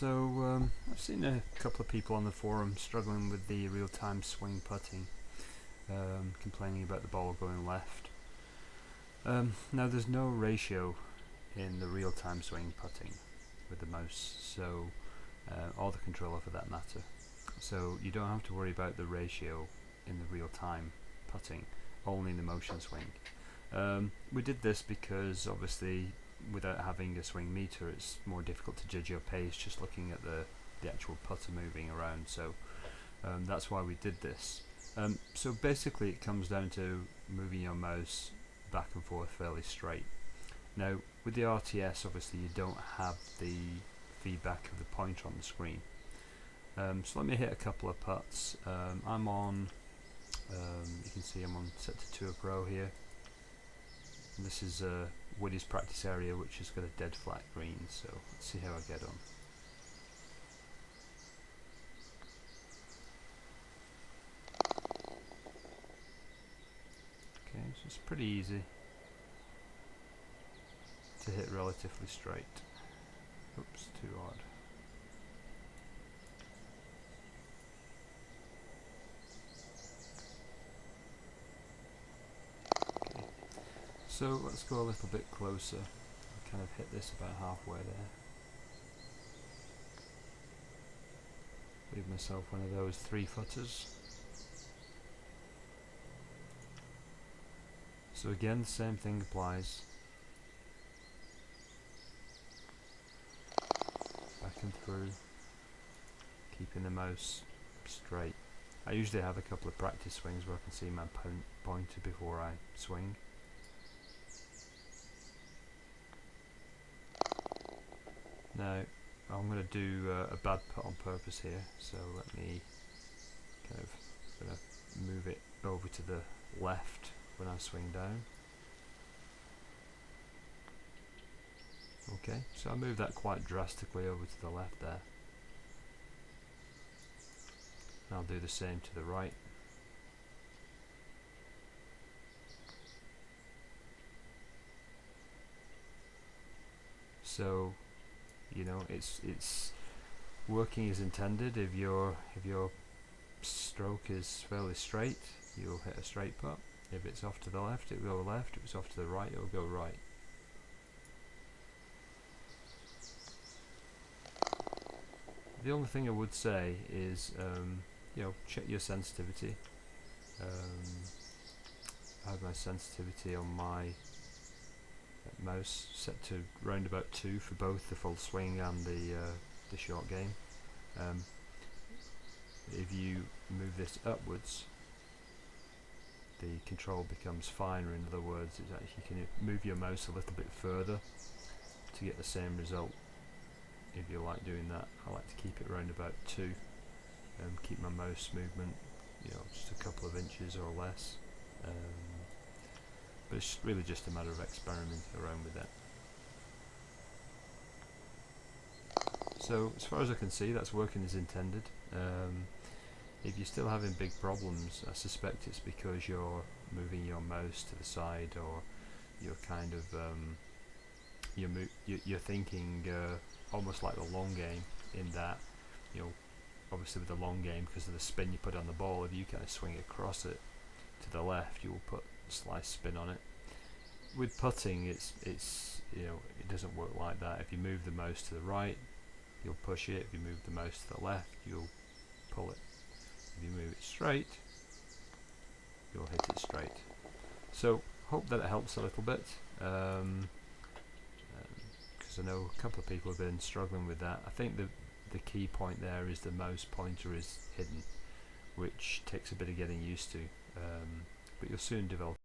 I've seen a couple of people on the forum struggling with the real-time swing putting, complaining about the ball going left. Now there's no ratio in the real-time swing putting with the mouse, or the controller for that matter. So you don't have to worry about the ratio in the real-time putting, only in the motion swing. We did this because obviously without having a swing meter it's more difficult to judge your pace just looking at the actual putter moving around, so that's why we did this. So basically it comes down to moving your mouse back and forth fairly straight. Now with the RTS obviously you don't have the feedback of the pointer on the screen. So let me hit a couple of putts. I'm on, you can see I'm on set to Tour Pro here. And this is Woody's practice area, which has got a dead flat green, so let's see how I get on. Okay, so it's pretty easy to hit relatively straight. Oops, too hard. So let's go a little bit closer. I'll kind of hit this about halfway there. Leave myself one of those 3-footers. So again, the same thing applies. Back and through, keeping the mouse straight. I usually have a couple of practice swings where I can see my pointer before I swing. Now I'm going to do a bad putt on purpose here, so let me move it over to the left when I swing down. Okay, so I moved that quite drastically over to the left there. And I'll do the same to the right. So you know, it's working as intended. If your stroke is fairly straight, you'll hit a straight putt. If it's off to the left, it will go left. If it's off to the right, it will go right. The only thing I would say is, you know, check your sensitivity. I have my sensitivity on my mouse set to round about 2 for both the full swing and the short game. If you move this upwards, the control becomes finer. In other words, it's actually, you can move your mouse a little bit further to get the same result. If you like doing that, I like to keep it around about 2. Keep my mouse movement, you know, just a couple of inches or less. But it's really just a matter of experimenting around with that. So as far as I can see, that's working as intended. If you're still having big problems, I suspect it's because you're moving your mouse to the side, or you're kind of you're thinking almost like the long game, in that, you know, obviously with the long game, because of the spin you put on the ball, if you kind of swing across it to the left, you will put slice spin on it. With putting, it's you know, it doesn't work like that. If you move the mouse to the right, you'll push it. If you move the mouse to the left, you'll pull it. If you move it straight, you'll hit it straight. So hope that it helps a little bit, because I know a couple of people have been struggling with that. I think the key point there is the mouse pointer is hidden, which takes a bit of getting used to, but you'll soon develop